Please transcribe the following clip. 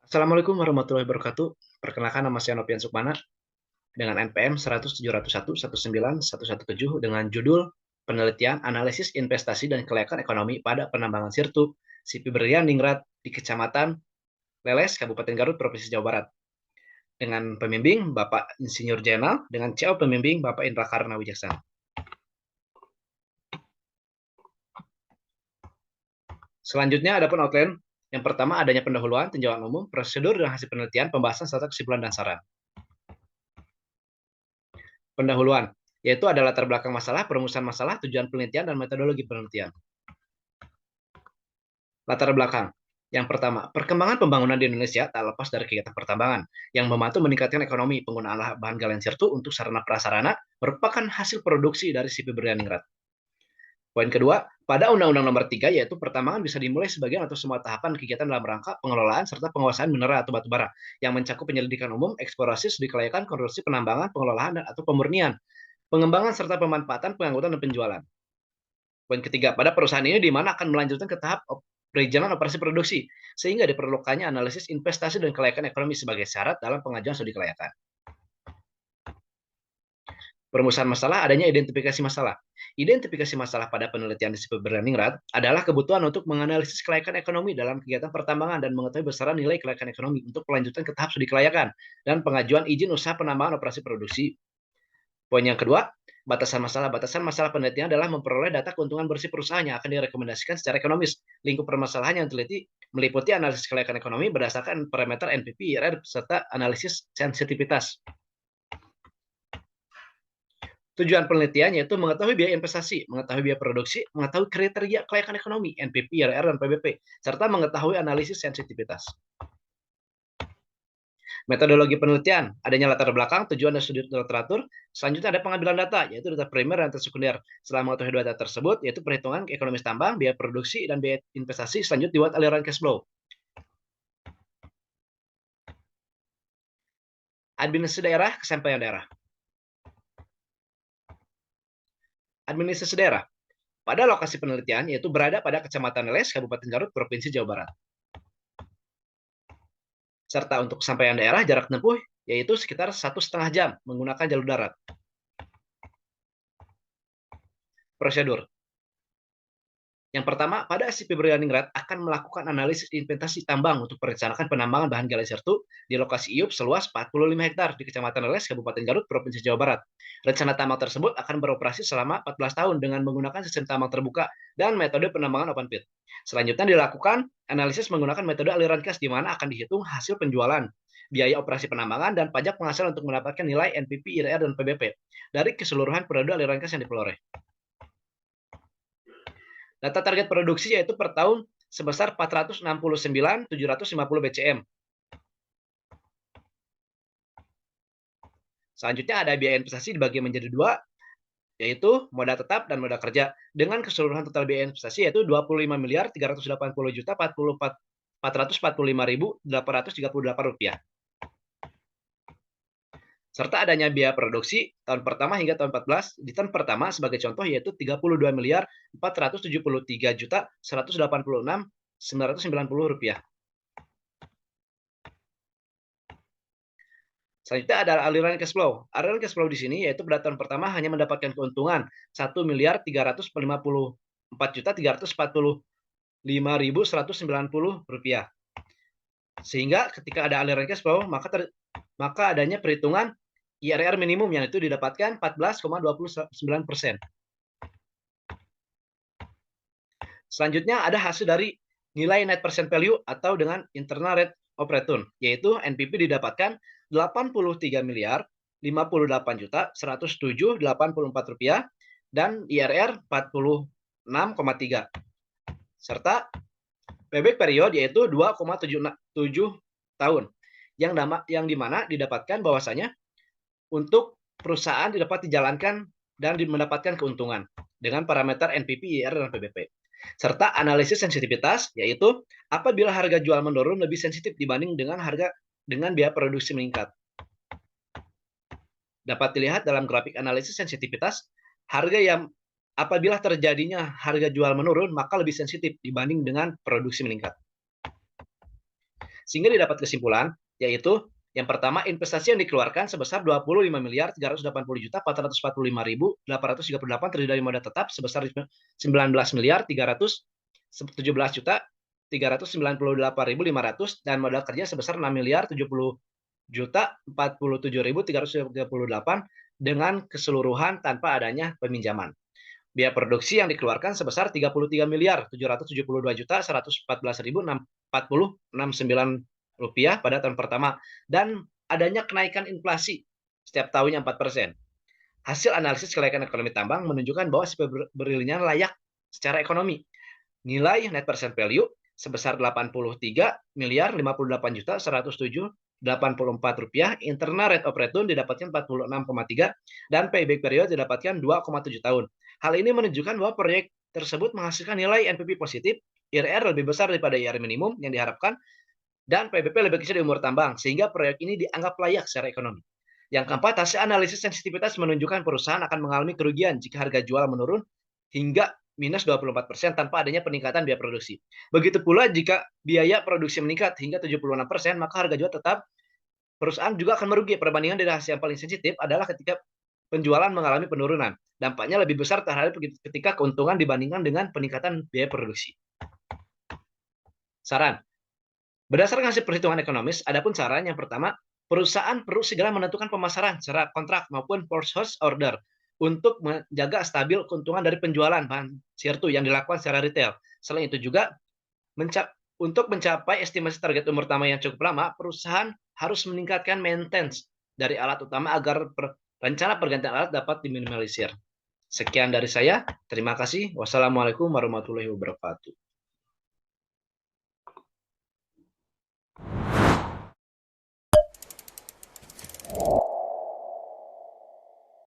Assalamualaikum warahmatullahi wabarakatuh. Perkenalkan nama saya Nopian Sukmana dengan NPM 107011917 dengan judul Penelitian Analisis Investasi dan Kelayakan Ekonomi pada Penambangan Sirtu Sipi Berlian Ningrat di Kecamatan Leles, Kabupaten Garut, Provinsi Jawa Barat. Dengan pembimbing Bapak Insinyur Jenal, dengan CO pembimbing Bapak Indra Karna Wijaksana. Selanjutnya ada pun outline. Yang pertama adanya pendahuluan, tinjauan umum, prosedur dan hasil penelitian, pembahasan serta kesimpulan dan saran. Pendahuluan, yaitu ada latar belakang masalah, perumusan masalah, tujuan penelitian, dan metodologi penelitian. Latar belakang. Yang pertama, perkembangan pembangunan di Indonesia tak lepas dari kegiatan pertambangan yang membantu meningkatkan ekonomi. Penggunaan bahan galian sirtu untuk sarana prasarana merupakan hasil produksi dari Sipi Berlian Ningrat. Poin kedua, pada Undang-Undang Nomor 3, yaitu pertambangan bisa dimulai sebagian atau semua tahapan kegiatan dalam rangka pengelolaan serta penguasaan mineral atau batubara yang mencakup penyelidikan umum, eksplorasi, studi kelayakan, konstruksi, penambangan, pengelolaan, atau pemurnian, pengembangan serta pemanfaatan, pengangkutan, dan penjualan. Poin ketiga, pada perusahaan ini di mana akan melanjutkan ke tahap perizinan operasi produksi, sehingga diperlukannya analisis investasi dan kelayakan ekonomi sebagai syarat dalam pengajuan studi kelayakan. Perumusan masalah, adanya identifikasi masalah. Identifikasi masalah pada penelitian di Sipi Berlian Ningrat adalah kebutuhan untuk menganalisis kelayakan ekonomi dalam kegiatan pertambangan dan mengetahui besaran nilai kelayakan ekonomi untuk melanjutkan ke tahap studi kelayakan dan pengajuan izin usaha penambangan operasi produksi. Poin yang kedua, batasan masalah. Batasan masalah penelitian adalah memperoleh data keuntungan bersih perusahaan yang akan direkomendasikan secara ekonomis. Lingkup permasalahan yang teliti meliputi analisis kelayakan ekonomi berdasarkan parameter NPV, IRR, serta analisis sensitivitas. Tujuan penelitian yaitu mengetahui biaya investasi, mengetahui biaya produksi, mengetahui kriteria kelayakan ekonomi, NPV, IRR, dan PBP, serta mengetahui analisis sensitivitas. Metodologi penelitian, adanya latar belakang, tujuan dan studi literatur. Selanjutnya ada pengambilan data, yaitu data primer dan data sekunder. Setelah mengetahui data tersebut, yaitu perhitungan ekonomis tambang, biaya produksi, dan biaya investasi, selanjutnya dibuat aliran cash flow. Administrasi daerah, kesampaian daerah. Administrasi daerah. Pada lokasi penelitian, yaitu berada pada Kecamatan Leles, Kabupaten Garut, Provinsi Jawa Barat. Serta untuk kesampaian daerah, jarak tempuh yaitu sekitar 1,5 jam menggunakan jalur darat. Prosedur. Yang pertama, pada Sipi Berlian Ningrat akan melakukan analisis investasi tambang untuk merencanakan penambangan bahan galian sirtu di lokasi IUP seluas 45 hektar di Kecamatan Leles, Kabupaten Garut, Provinsi Jawa Barat. Rencana tambang tersebut akan beroperasi selama 14 tahun dengan menggunakan sistem tambang terbuka dan metode penambangan open pit. Selanjutnya dilakukan analisis menggunakan metode aliran kas di mana akan dihitung hasil penjualan, biaya operasi penambangan, dan pajak penghasilan untuk mendapatkan nilai NPV, IRR, dan PBP dari keseluruhan periode aliran kas yang diperoleh. Data target produksi yaitu per tahun sebesar 469.750 BCM. Selanjutnya ada biaya investasi dibagi menjadi dua, yaitu modal tetap dan modal kerja, dengan keseluruhan total biaya investasi yaitu 25.380.445.838 rupiah. Serta adanya biaya produksi tahun pertama hingga tahun 14 di tahun pertama sebagai contoh yaitu 32.473.186.990 rupiah. Selanjutnya ada aliran cash flow. Aliran cash flow di sini yaitu pada tahun pertama hanya mendapatkan keuntungan 1.354.345.190 rupiah. Sehingga ketika ada aliran cash flow maka adanya perhitungan IRR minimum yang itu didapatkan 14,29%. Selanjutnya ada hasil dari nilai net present value atau dengan internal rate of return, yaitu NPV didapatkan 83.058.107.84 rupiah dan IRR 46,3 serta payback period yaitu 2,7 tahun yang dimana didapatkan bahwasanya untuk perusahaan dapat dijalankan dan mendapatkan keuntungan dengan parameter NPV, IRR, dan PBP. Serta analisis sensitivitas, yaitu apabila harga jual menurun lebih sensitif dibanding dengan biaya produksi meningkat. Dapat dilihat dalam grafik analisis sensitivitas, harga yang apabila terjadinya harga jual menurun, maka lebih sensitif dibanding dengan produksi meningkat. Sehingga didapat kesimpulan, yaitu yang pertama, investasi yang dikeluarkan sebesar 25 miliar 380 juta 445.838 terdiri dari modal tetap sebesar 19 miliar 317 juta 398.500 dan modal kerja sebesar 6 miliar 70 juta 47.338 dengan keseluruhan tanpa adanya peminjaman. Biaya produksi yang dikeluarkan sebesar 33 miliar 772 juta 114.069 rupiah pada tahun pertama dan adanya kenaikan inflasi setiap tahunnya 4%. Hasil analisis kenaikan ekonomi tambang menunjukkan bahwa SPP Brilliant layak secara ekonomi. Nilai net present value sebesar 83 miliar 58 juta 107.084 rupiah, internal rate of return didapatkan 46,3 dan payback period didapatkan 2,7 tahun. Hal ini menunjukkan bahwa proyek tersebut menghasilkan nilai NPV positif, IRR lebih besar daripada IRR minimum yang diharapkan, dan PBP lebih kecil di umur tambang, sehingga proyek ini dianggap layak secara ekonomi. Yang keempat, hasil analisis sensitivitas menunjukkan perusahaan akan mengalami kerugian jika harga jual menurun hingga minus 24% tanpa adanya peningkatan biaya produksi. Begitu pula jika biaya produksi meningkat hingga 76%, maka harga jual tetap perusahaan juga akan merugi. Perbandingan dari hasil yang paling sensitif adalah ketika penjualan mengalami penurunan. Dampaknya lebih besar terhadap ketika keuntungan dibandingkan dengan peningkatan biaya produksi. Saran. Berdasarkan hasil perhitungan ekonomis, adapun saran yang pertama, perusahaan perlu segera menentukan pemasaran secara kontrak maupun purchase order untuk menjaga stabil keuntungan dari penjualan bahan sirtu yang dilakukan secara retail. Selain itu juga, untuk mencapai estimasi target umur tambang yang cukup lama, perusahaan harus meningkatkan maintenance dari alat utama agar rencana pergantian alat dapat diminimalisir. Sekian dari saya. Terima kasih. Wassalamualaikum warahmatullahi wabarakatuh.